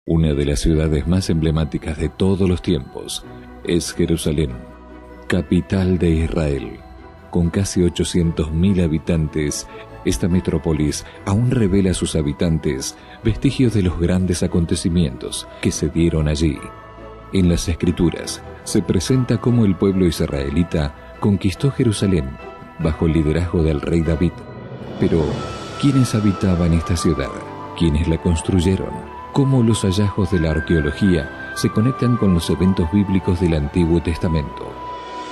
Una de las ciudades más emblemáticas de todos los tiempos es Jerusalén, capital de Israel. Con casi 800.000 habitantes, esta metrópolis aún revela a sus habitantes vestigios de los grandes acontecimientos que se dieron allí. En las Escrituras se presenta cómo el pueblo israelita conquistó Jerusalén bajo el liderazgo del rey David. Pero, ¿quiénes habitaban esta ciudad? ¿Quiénes la construyeron? ¿Cómo los hallazgos de la arqueología se conectan con los eventos bíblicos del Antiguo Testamento?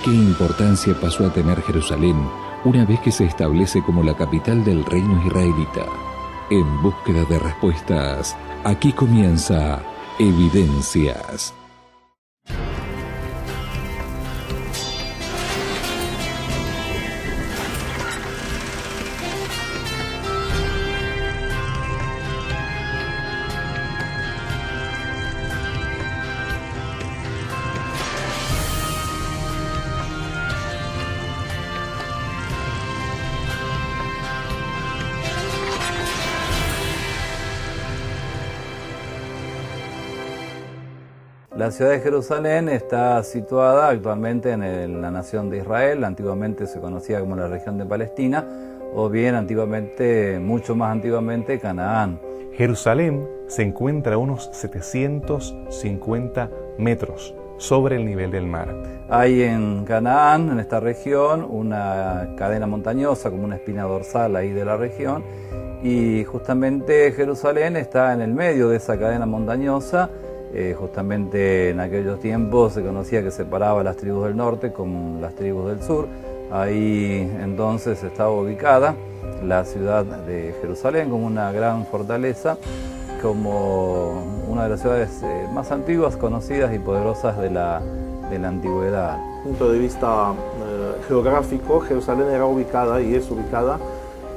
¿Qué importancia pasó a tener Jerusalén una vez que se establece como la capital del reino israelita? En búsqueda de respuestas, aquí comienza Evidencias. La ciudad de Jerusalén está situada actualmente en la nación de Israel. Antiguamente se conocía como la región de Palestina, o bien mucho más antiguamente, Canaán. Jerusalén se encuentra a unos 750 metros sobre el nivel del mar. Hay en Canaán, en esta región, una cadena montañosa como una espina dorsal ahí de la región, y justamente Jerusalén está en el medio de esa cadena montañosa. Justamente en aquellos tiempos se conocía que separaba las tribus del norte con las tribus del sur. Ahí entonces estaba ubicada la ciudad de Jerusalén como una gran fortaleza, como una de las ciudades más antiguas, conocidas y poderosas de la antigüedad. Desde el punto de vista geográfico, Jerusalén era ubicada y es ubicada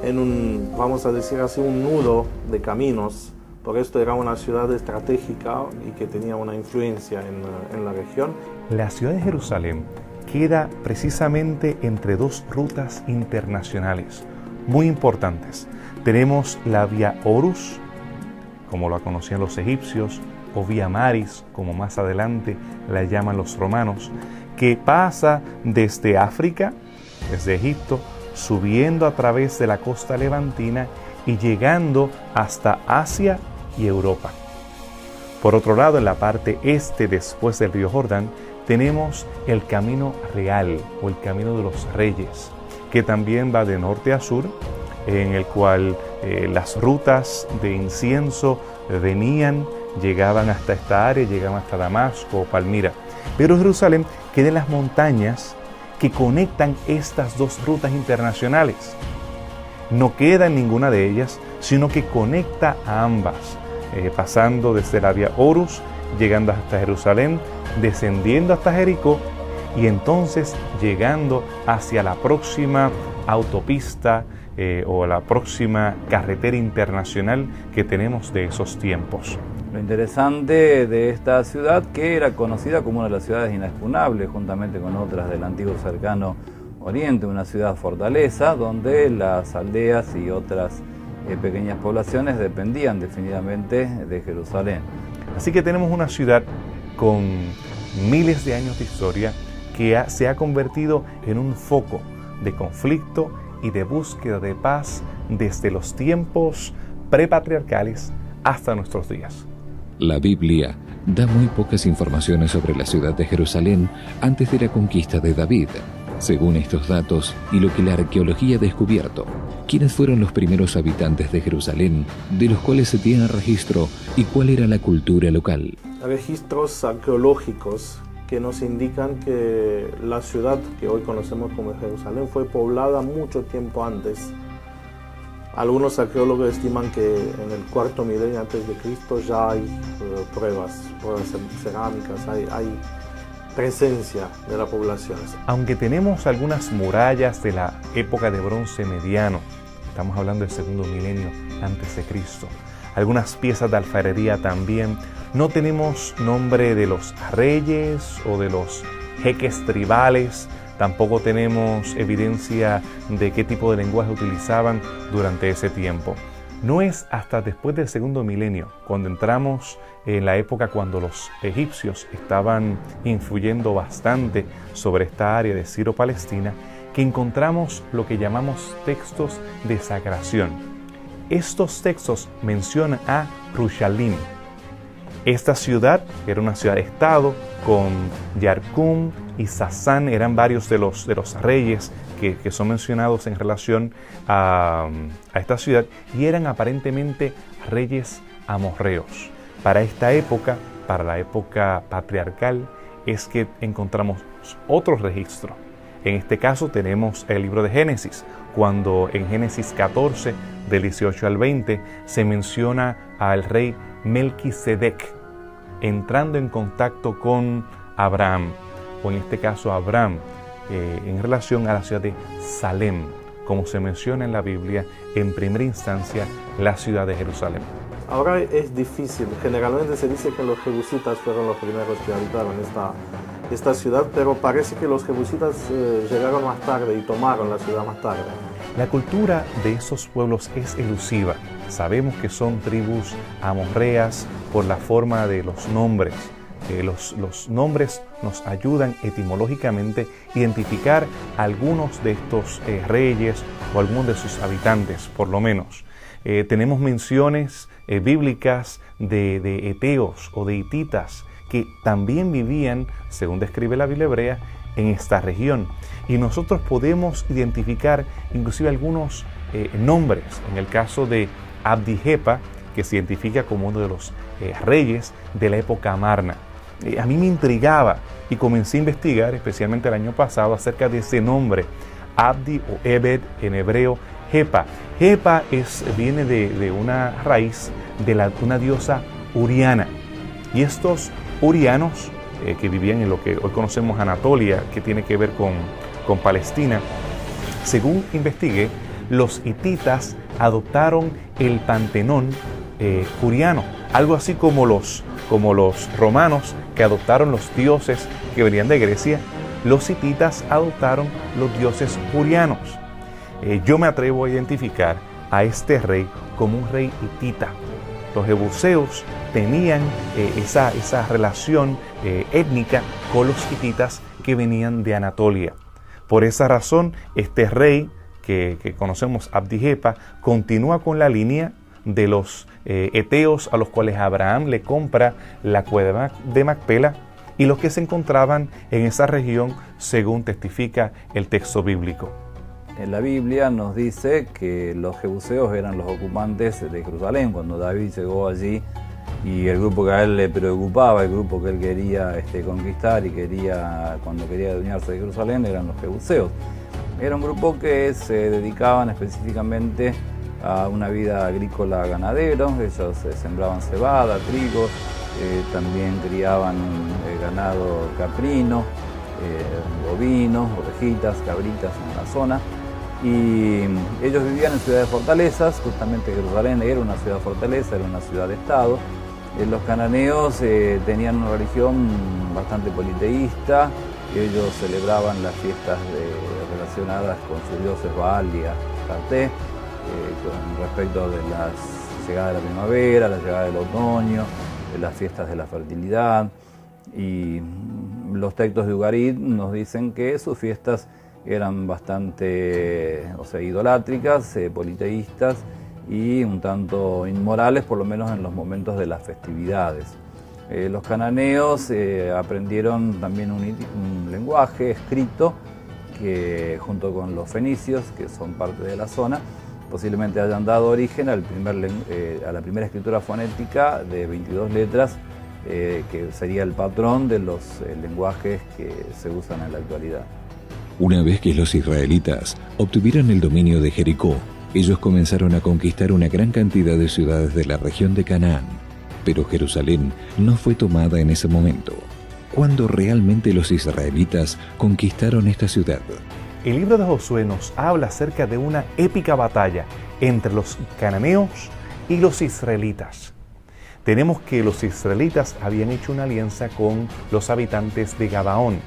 en un, vamos a decir así, un nudo de caminos. Por esto era una ciudad estratégica y que tenía una influencia en la región. La ciudad de Jerusalén queda precisamente entre dos rutas internacionales muy importantes. Tenemos la Vía Horus, como la conocían los egipcios, o Vía Maris, como más adelante la llaman los romanos, que pasa desde África, desde Egipto, subiendo a través de la costa levantina y llegando hasta Asia y Europa. Por otro lado, en la parte este, después del río Jordán, tenemos el Camino Real o el Camino de los Reyes, que también va de norte a sur, en el cual las rutas de incienso llegaban hasta esta área, llegaban hasta Damasco o Palmira. Pero Jerusalén queda en las montañas que conectan estas dos rutas internacionales. No queda en ninguna de ellas, sino que conecta a ambas, pasando desde la Vía Horus, llegando hasta Jerusalén, descendiendo hasta Jericó y entonces llegando hacia la próxima autopista o la próxima carretera internacional que tenemos de esos tiempos. Lo interesante de esta ciudad, que era conocida como una de las ciudades inexpugnables, juntamente con otras del antiguo cercano Oriente, una ciudad fortaleza donde las aldeas y otras pequeñas poblaciones dependían definitivamente de Jerusalén. Así que tenemos una ciudad con miles de años de historia que se ha convertido en un foco de conflicto y de búsqueda de paz desde los tiempos prepatriarcales hasta nuestros días. La Biblia da muy pocas informaciones sobre la ciudad de Jerusalén antes de la conquista de David. Según estos datos y lo que la arqueología ha descubierto, ¿quiénes fueron los primeros habitantes de Jerusalén, de los cuales se tiene registro, y cuál era la cultura local? Registros arqueológicos que nos indican que la ciudad que hoy conocemos como Jerusalén fue poblada mucho tiempo antes. Algunos arqueólogos estiman que en el cuarto milenio antes de Cristo ya hay pruebas cerámicas, hay presencia de la población. Aunque tenemos algunas murallas de la época de bronce mediano, estamos hablando del segundo milenio antes de Cristo, algunas piezas de alfarería también, no tenemos nombre de los reyes o de los jeques tribales, tampoco tenemos evidencia de qué tipo de lenguaje utilizaban durante ese tiempo. No es hasta después del segundo milenio, cuando entramos en la época cuando los egipcios estaban influyendo bastante sobre esta área de Ciro-Palestina, que encontramos lo que llamamos textos de sagración. Estos textos mencionan a Rushalim. Esta ciudad era una ciudad-estado con Yarkun y Sasán, eran varios de los reyes que son mencionados en relación a esta ciudad, y eran aparentemente reyes amorreos. Para esta época, para la época patriarcal, es que encontramos otro registro. En este caso tenemos el libro de Génesis, cuando en Génesis 14, del 18 al 20, se menciona al rey Melquisedec entrando en contacto con Abraham, o en este caso Abraham, en relación a la ciudad de Salem, como se menciona en la Biblia, en primera instancia, la ciudad de Jerusalén. Ahora es difícil, generalmente se dice que los jebusitas fueron los primeros que habitaron esta ciudad, pero parece que los jebusitas llegaron más tarde y tomaron la ciudad más tarde. La cultura de esos pueblos es elusiva. Sabemos que son tribus amorreas por la forma de los nombres. Los nombres nos ayudan etimológicamente a identificar algunos de estos reyes o algunos de sus habitantes, por lo menos. Tenemos menciones bíblicas de eteos o de hititas que también vivían, según describe la Biblia hebrea, en esta región. Y nosotros podemos identificar inclusive algunos nombres. En el caso de Abdi-Jepa, que se identifica como uno de los reyes de la época Amarna. A mí me intrigaba y comencé a investigar, especialmente el año pasado, acerca de ese nombre, Abdi o Ebed en hebreo, Jepa. Jepa viene de una raíz de una diosa Uriana. Y estos urianos, que vivían en lo que hoy conocemos Anatolia, que tiene que ver con Palestina, según investigué, los hititas adoptaron el pantenón uriano, algo así como los romanos que adoptaron los dioses que venían de Grecia. Los hititas adoptaron los dioses urianos. Yo me atrevo a identificar a este rey como un rey hitita. Los jebuseos tenían esa relación étnica con los hititas que venían de Anatolia. Por esa razón, este rey que conocemos, Abdi-Jepa, continúa con la línea de los eteos a los cuales Abraham le compra la cueva de Macpela y los que se encontraban en esa región, según testifica el texto bíblico. En la Biblia nos dice que los jebuseos eran los ocupantes de Jerusalén cuando David llegó allí, y el grupo que a él le preocupaba, el grupo que él quería conquistar y cuando quería adueñarse de Jerusalén, eran los jebuseos. Era un grupo que se dedicaban específicamente a una vida agrícola ganadera. Ellos sembraban cebada, trigo, también criaban ganado caprino, bovinos, ovejitas, cabritas en la zona. Y ellos vivían en ciudades fortalezas. Justamente Jerusalén era una ciudad fortaleza, era una ciudad-estado. Los cananeos tenían una religión bastante politeísta. Ellos celebraban las fiestas relacionadas con sus dioses Baal y Astarté, con respecto de la llegada de la primavera, la llegada del otoño, de las fiestas de la fertilidad. Y los textos de Ugarit nos dicen que sus fiestas eran bastante idolátricas, politeístas y un tanto inmorales, por lo menos en los momentos de las festividades. Los cananeos aprendieron también un lenguaje escrito que, junto con los fenicios, que son parte de la zona, posiblemente hayan dado origen a la primera escritura fonética de 22 letras, que sería el patrón de los lenguajes que se usan en la actualidad. Una vez que los israelitas obtuvieron el dominio de Jericó, ellos comenzaron a conquistar una gran cantidad de ciudades de la región de Canaán. Pero Jerusalén no fue tomada en ese momento. ¿Cuándo realmente los israelitas conquistaron esta ciudad? El libro de Josué nos habla acerca de una épica batalla entre los cananeos y los israelitas. Tenemos que los israelitas habían hecho una alianza con los habitantes de Gabaón.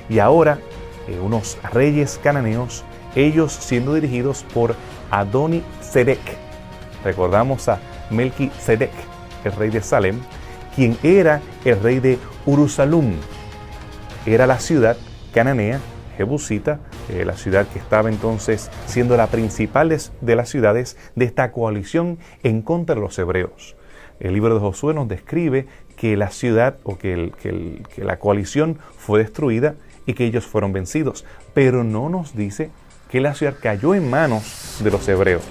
Y ahora, unos reyes cananeos, ellos siendo dirigidos por Adoni-Sedec. Recordamos a Melquisedec, el rey de Salem, quien era el rey de Urushalum. Era la ciudad cananea, jebusita, la ciudad que estaba entonces siendo la principal de las ciudades de esta coalición en contra de los hebreos. El libro de Josué nos describe que la ciudad o que la coalición fue destruida y que ellos fueron vencidos, pero no nos dice que la ciudad cayó en manos de los hebreos.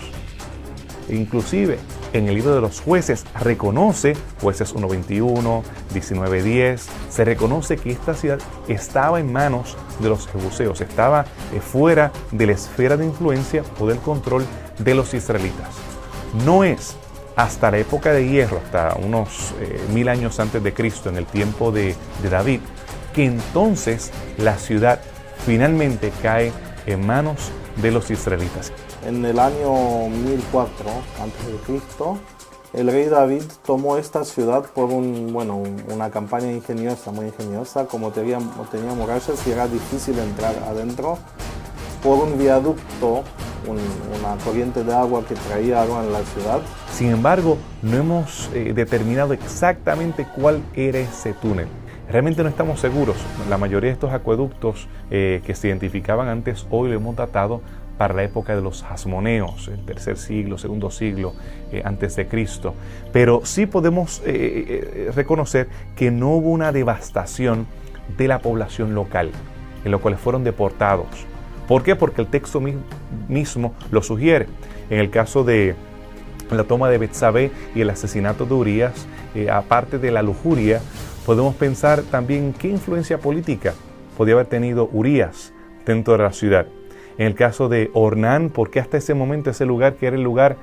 Inclusive en el libro de los jueces reconoce, jueces 1:21, 19:10, se reconoce que esta ciudad estaba en manos de los jebuseos, estaba fuera de la esfera de influencia o del control de los israelitas. No es hasta la época de hierro, hasta unos 1000 años antes de Cristo, en el tiempo de David, que entonces la ciudad finalmente cae en manos de los israelitas. En el año 1004 a.C., el rey David tomó esta ciudad por una campaña ingeniosa, muy ingeniosa. Como tenía murallas y era difícil entrar adentro, por un viaducto, una corriente de agua que traía agua en la ciudad. Sin embargo, no hemos determinado exactamente cuál era ese túnel. Realmente no estamos seguros. La mayoría de estos acueductos que se identificaban antes, hoy lo hemos datado para la época de los hasmoneos, el tercer siglo, segundo siglo antes de Cristo. Pero sí podemos reconocer que no hubo una devastación de la población local, en lo cual fueron deportados. ¿Por qué? Porque el texto mismo lo sugiere. En el caso de la toma de Betsabé y el asesinato de Urías, aparte de la lujuria, podemos pensar también qué influencia política podía haber tenido Urías dentro de la ciudad. En el caso de Ornán, porque hasta ese momento ese lugar, que era el lugar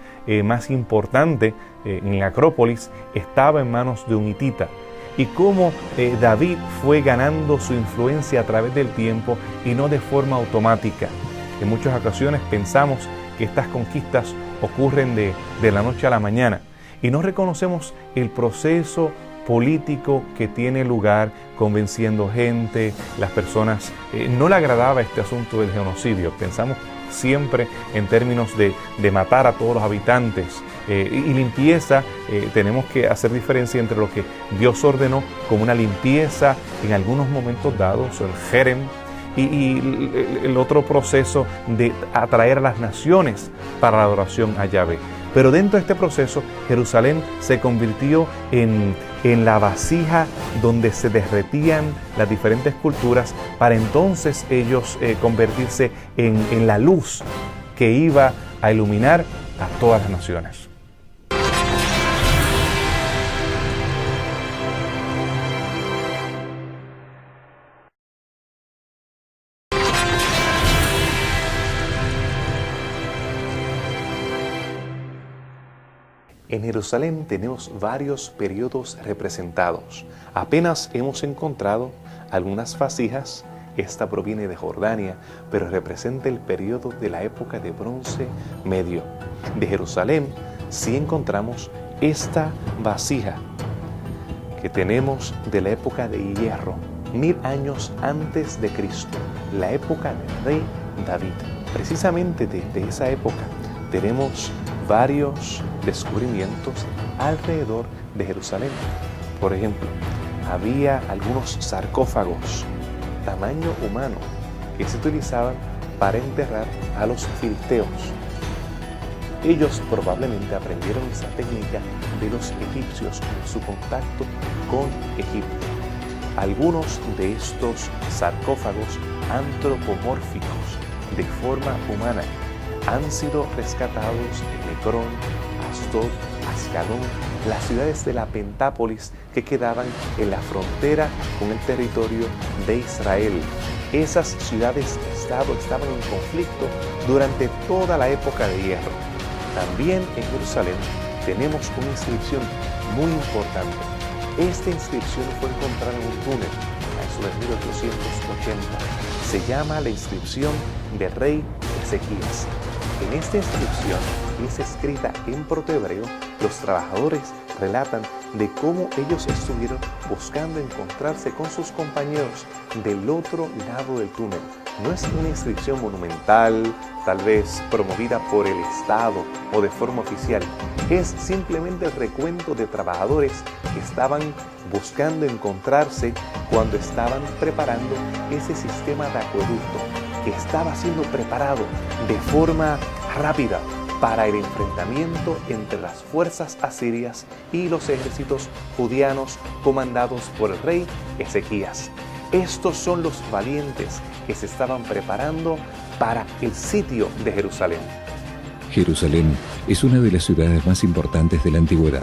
más importante en la Acrópolis, estaba en manos de un hitita. Y cómo David fue ganando su influencia a través del tiempo y no de forma automática. En muchas ocasiones pensamos que estas conquistas ocurren de la noche a la mañana y no reconocemos el proceso político que tiene lugar, convenciendo gente. Las personas no le agradaba este asunto del genocidio. Pensamos siempre en términos de matar a todos los habitantes. Y limpieza, tenemos que hacer diferencia entre lo que Dios ordenó como una limpieza en algunos momentos dados, el jerem, y el otro proceso de atraer a las naciones para la adoración a Yahvé. Pero dentro de este proceso, Jerusalén se convirtió en la vasija donde se derretían las diferentes culturas para entonces ellos convertirse en la luz que iba a iluminar a todas las naciones. En Jerusalén tenemos varios periodos representados. Apenas hemos encontrado algunas vasijas. Esta proviene de Jordania, pero representa el periodo de la época de Bronce Medio. De Jerusalén sí encontramos esta vasija que tenemos de la época de hierro, 1000 años antes de Cristo, la época del rey David. Precisamente desde esa época tenemos varios descubrimientos alrededor de Jerusalén. Por ejemplo, había algunos sarcófagos tamaño humano que se utilizaban para enterrar a los filisteos. Ellos probablemente aprendieron esa técnica de los egipcios en su contacto con Egipto. Algunos de estos sarcófagos antropomórficos de forma humana han sido rescatados en Ecrón, Asdod, Ascalón, las ciudades de la Pentápolis que quedaban en la frontera con el territorio de Israel. Esas ciudades-estado estaban en conflicto durante toda la época de hierro. También en Jerusalén tenemos una inscripción muy importante. Esta inscripción fue encontrada en un túnel a eso de 1880. Se llama la inscripción del rey Ezequías. En esta inscripción es escrita en protohebreo. Los trabajadores relatan de cómo ellos estuvieron buscando encontrarse con sus compañeros del otro lado del túnel. No es una inscripción monumental, tal vez promovida por el Estado o de forma oficial. Es simplemente el recuento de trabajadores que estaban buscando encontrarse cuando estaban preparando ese sistema de acueducto que estaba siendo preparado de forma rápida para el enfrentamiento entre las fuerzas asirias y los ejércitos judianos comandados por el rey Ezequías. Estos son los valientes que se estaban preparando para el sitio de Jerusalén. Jerusalén es una de las ciudades más importantes de la antigüedad.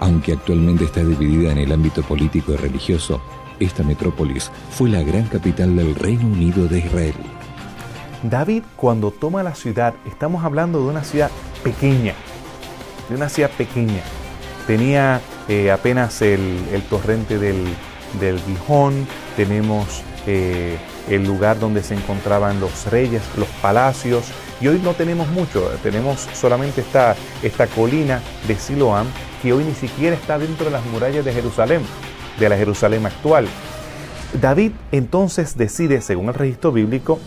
Aunque actualmente está dividida en el ámbito político y religioso, esta metrópolis fue la gran capital del Reino Unido de Israel. David, cuando toma la ciudad, estamos hablando de una ciudad pequeña, Tenía apenas el torrente del Gihón, tenemos el lugar donde se encontraban los reyes, los palacios, y hoy no tenemos mucho, tenemos solamente esta colina de Siloam, que hoy ni siquiera está dentro de las murallas de Jerusalén, de la Jerusalén actual. David entonces decide, según el registro bíblico,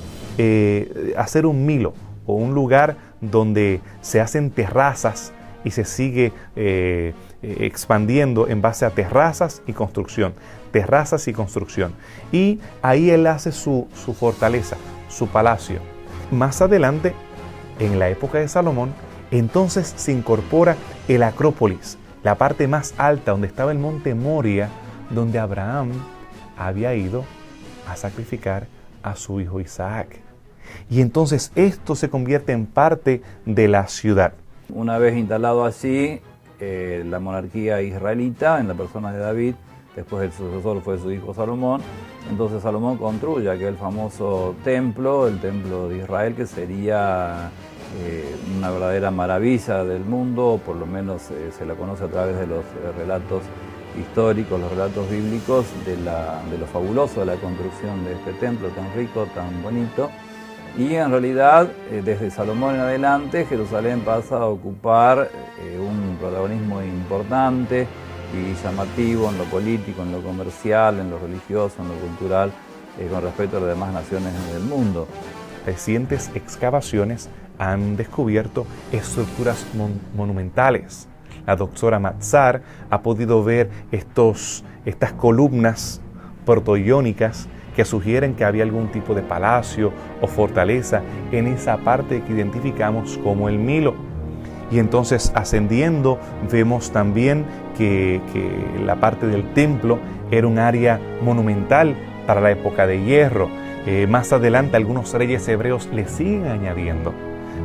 hacer un milo o un lugar donde se hacen terrazas y se sigue expandiendo en base a terrazas y construcción. Y ahí él hace su fortaleza, su palacio. Más adelante, en la época de Salomón, entonces se incorpora el Acrópolis, la parte más alta donde estaba el monte Moria, donde Abraham había ido a sacrificar a su hijo Isaac. Y entonces esto se convierte en parte de la ciudad. Una vez instalado allí, la monarquía israelita, en la persona de David, después el sucesor fue su hijo Salomón, entonces Salomón construye aquel famoso templo, el templo de Israel, que sería una verdadera maravilla del mundo, por lo menos se la conoce a través de los relatos históricos, los relatos bíblicos, de lo fabuloso de la construcción de este templo tan rico, tan bonito. Y en realidad, desde Salomón en adelante, Jerusalén pasa a ocupar un protagonismo importante y llamativo en lo político, en lo comercial, en lo religioso, en lo cultural, con respecto a las demás naciones del mundo. Recientes excavaciones han descubierto estructuras monumentales. La doctora Matzar ha podido ver estas columnas protoiónicas que sugieren que había algún tipo de palacio o fortaleza en esa parte que identificamos como el Milo. Y entonces, ascendiendo, vemos también que la parte del templo era un área monumental para la época de hierro. Más adelante, algunos reyes hebreos le siguen añadiendo.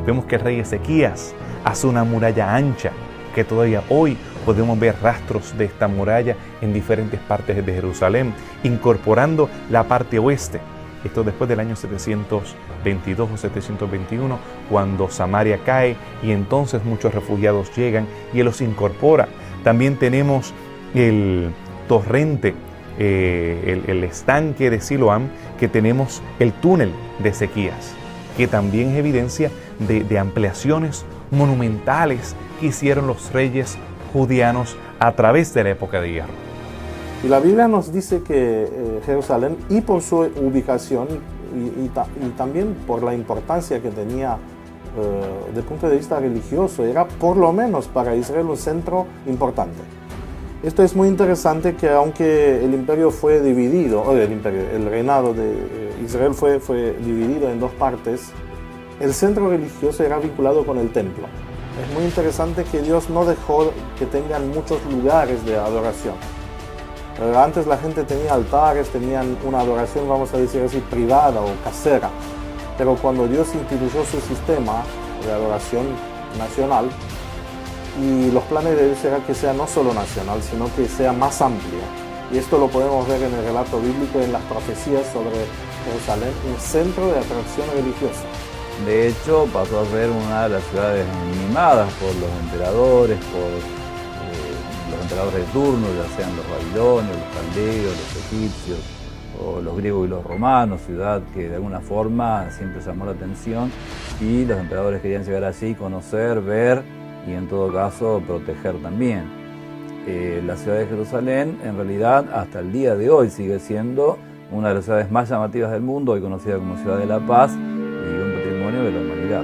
Vemos que el rey Ezequías hace una muralla ancha, que todavía hoy podemos ver rastros de esta muralla en diferentes partes de Jerusalén, incorporando la parte oeste. Esto después del año 722 o 721, cuando Samaria cae y entonces muchos refugiados llegan y él los incorpora. También tenemos el torrente, el estanque de Siloam, que tenemos el túnel de Ezequías, que también es evidencia de ampliaciones monumentales que hicieron los reyes judianos a través de la época de hierro. Y la Biblia nos dice que Jerusalén, y por su ubicación y también por la importancia que tenía desde el punto de vista religioso, era por lo menos para Israel un centro importante. Esto es muy interesante, que aunque el imperio fue dividido, el reinado de Israel fue dividido en dos partes, el centro religioso era vinculado con el templo. Es muy interesante que Dios no dejó que tengan muchos lugares de adoración. Antes la gente tenía altares, tenían una adoración, vamos a decir así, privada o casera. Pero cuando Dios instituyó su sistema de adoración nacional, y los planes de Dios era que sea no solo nacional, sino que sea más amplio. Y esto lo podemos ver en el relato bíblico, en las profecías sobre Jerusalén, un centro de atracción religiosa. De hecho, pasó a ser una de las ciudades mimadas por los emperadores, de turno, ya sean los babilonios, los caldeos, los egipcios, o los griegos y los romanos, ciudad que de alguna forma siempre llamó la atención, y los emperadores querían llegar allí, conocer, ver y en todo caso proteger también. la ciudad de Jerusalén en realidad hasta el día de hoy sigue siendo una de las ciudades más llamativas del mundo, hoy conocida como Ciudad de la Paz y un patrimonio de la humanidad.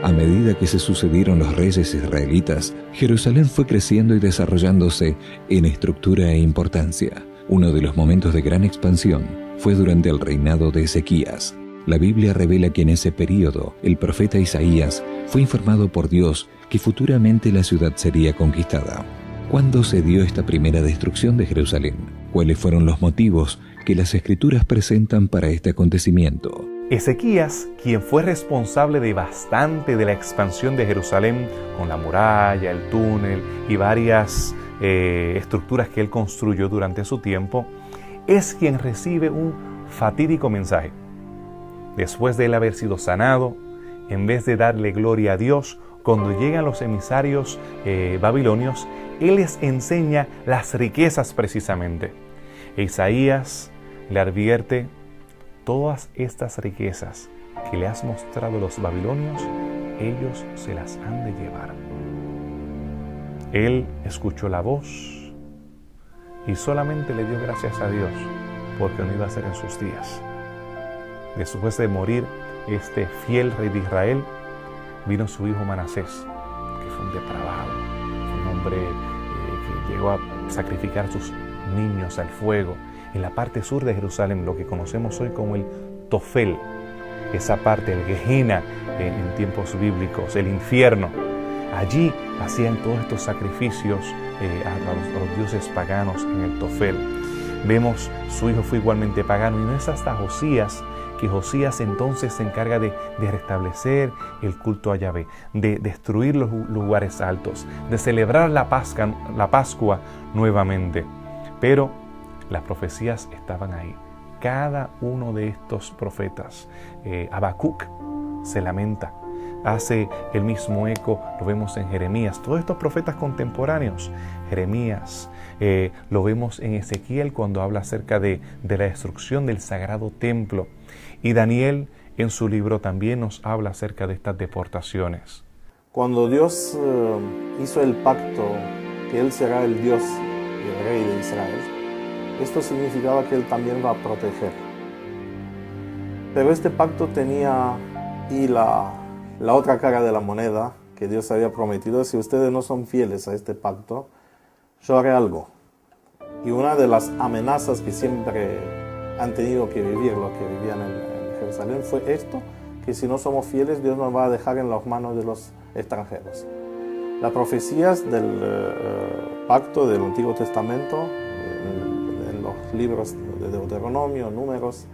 A medida que se sucedieron los reyes israelitas, Jerusalén fue creciendo y desarrollándose en estructura e importancia. Uno de los momentos de gran expansión fue durante el reinado de Ezequías. La Biblia revela que en ese período el profeta Isaías fue informado por Dios que futuramente la ciudad sería conquistada. ¿Cuándo se dio esta primera destrucción de Jerusalén? ¿Cuáles fueron los motivos que las Escrituras presentan para este acontecimiento? Ezequías, quien fue responsable de bastante de la expansión de Jerusalén, con la muralla, el túnel y varias estructuras que él construyó durante su tiempo, es quien recibe un fatídico mensaje. Después de él haber sido sanado, en vez de darle gloria a Dios, cuando llegan los emisarios babilonios, él les enseña las riquezas precisamente. Isaías le advierte: todas estas riquezas que le has mostrado los babilonios, ellos se las han de llevar. Él escuchó la voz y solamente le dio gracias a Dios porque no iba a ser en sus días. Después de morir este fiel rey de Israel, vino su hijo Manasés, que fue un depravado, un hombre que llegó a sacrificar a sus niños al fuego en la parte sur de Jerusalén, lo que conocemos hoy como el Tofel, esa parte, el Gehenna en tiempos bíblicos, el infierno. Allí hacían todos estos sacrificios a los dioses paganos en el Tofel. Vemos, su hijo fue igualmente pagano, y no es hasta Josías que Josías entonces se encarga de restablecer el culto a Yahvé, de destruir los lugares altos, de celebrar la Pascua nuevamente. Pero las profecías estaban ahí. Cada uno de estos profetas, Habacuc se lamenta, hace el mismo eco, lo vemos en Jeremías, todos estos profetas contemporáneos. Jeremías, lo vemos en Ezequiel cuando habla acerca de la destrucción del sagrado templo. Y Daniel en su libro también nos habla acerca de estas deportaciones. Cuando Dios hizo el pacto que Él será el Dios y el Rey de Israel, esto significaba que Él también va a proteger. Pero este pacto tenía y la otra cara de la moneda que Dios había prometido: si ustedes no son fieles a este pacto, yo haré algo. Y una de las amenazas que siempre han tenido que vivir los que vivían en Jerusalén fue esto, que si no somos fieles, Dios nos va a dejar en las manos de los extranjeros. Las profecías del pacto del Antiguo Testamento, en los libros de Deuteronomio, Números,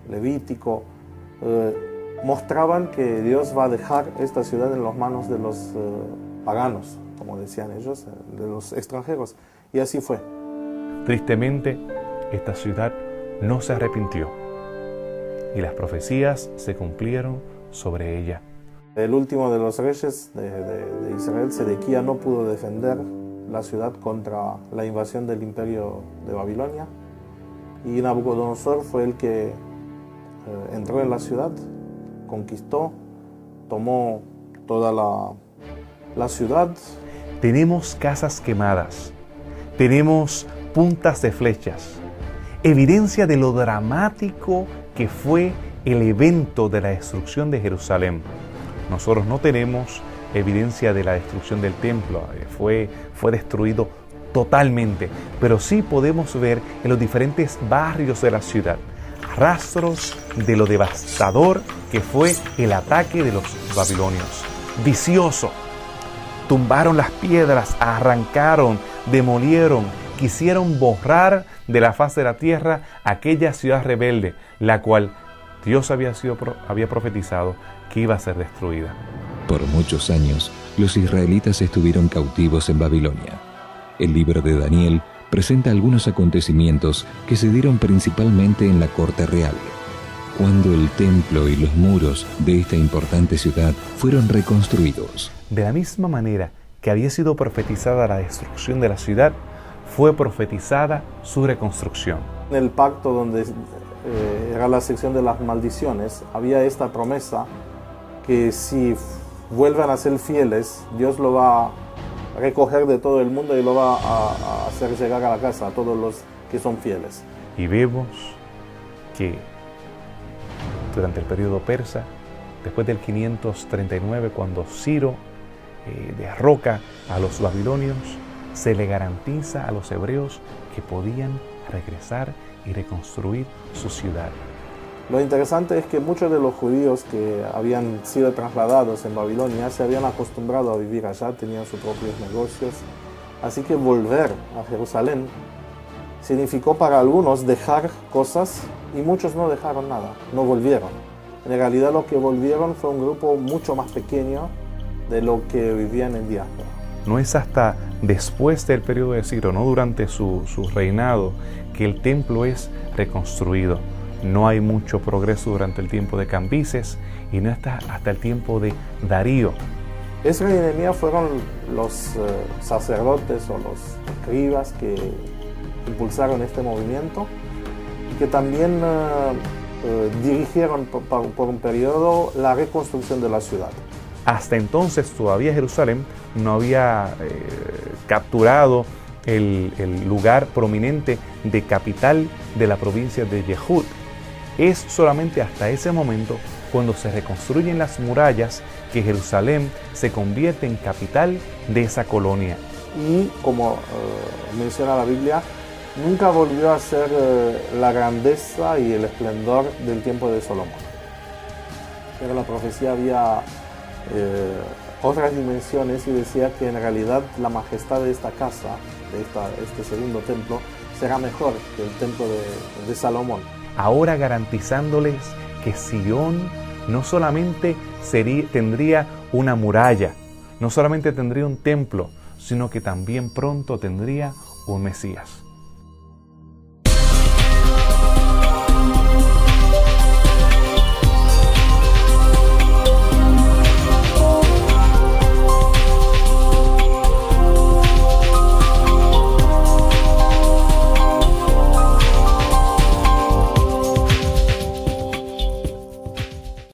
Levítico, mostraban que Dios va a dejar esta ciudad en las manos de los paganos, como decían ellos, de los extranjeros. Y así fue. Tristemente, esta ciudad no se arrepintió y las profecías se cumplieron sobre ella. El último de los reyes de Israel, Sedequías, no pudo defender la ciudad contra la invasión del imperio de Babilonia, y Nabucodonosor fue el que entró en la ciudad, conquistó, tomó toda la ciudad. Tenemos casas quemadas, tenemos puntas de flechas, evidencia de lo dramático que fue el evento de la destrucción de Jerusalén. Nosotros no tenemos evidencia de la destrucción del templo, fue destruido totalmente, pero sí podemos ver en los diferentes barrios de la ciudad rastros de lo devastador que fue el ataque de los babilonios. Vicioso, tumbaron las piedras, arrancaron, demolieron, quisieron borrar de la faz de la tierra aquella ciudad rebelde, la cual Dios había profetizado que iba a ser destruida. Por muchos años, los israelitas estuvieron cautivos en Babilonia. El libro de Daniel presenta algunos acontecimientos que se dieron principalmente en la corte real, cuando el templo y los muros de esta importante ciudad fueron reconstruidos. De la misma manera que había sido profetizada la destrucción de la ciudad, fue profetizada su reconstrucción. En el pacto, donde era la sección de las maldiciones, había esta promesa que si vuelvan a ser fieles, Dios lo va a recoger de todo el mundo y lo va a hacer llegar a la casa a todos los que son fieles. Y vemos que durante el periodo persa, después del 539, cuando Ciro derroca a los babilonios, se le garantiza a los hebreos que podían regresar y reconstruir su ciudad. Lo interesante es que muchos de los judíos que habían sido trasladados en Babilonia se habían acostumbrado a vivir allá, tenían sus propios negocios, así que volver a Jerusalén significó para algunos dejar cosas y muchos no dejaron nada, no volvieron. En realidad lo que volvieron fue un grupo mucho más pequeño de lo que vivían en diáspora. No es hasta después del periodo de Ciro, no durante su reinado, que el templo es reconstruido. No hay mucho progreso durante el tiempo de Cambises y no hasta el tiempo de Darío. Esdras y Nehemías fueron los sacerdotes o los escribas que impulsaron este movimiento y que también dirigieron por un periodo la reconstrucción de la ciudad. Hasta entonces todavía Jerusalén no había capturado el lugar prominente de capital de la provincia de Yehud. Es solamente hasta ese momento, cuando se reconstruyen las murallas, que Jerusalén se convierte en capital de esa colonia. Y como menciona la Biblia, nunca volvió a ser la grandeza y el esplendor del tiempo de Salomón. Pero la profecía había otras dimensiones y decía que en realidad la majestad de esta casa, de este segundo templo, será mejor que el templo de Salomón. Ahora garantizándoles que Sion no solamente tendría una muralla, no solamente tendría un templo, sino que también pronto tendría un Mesías.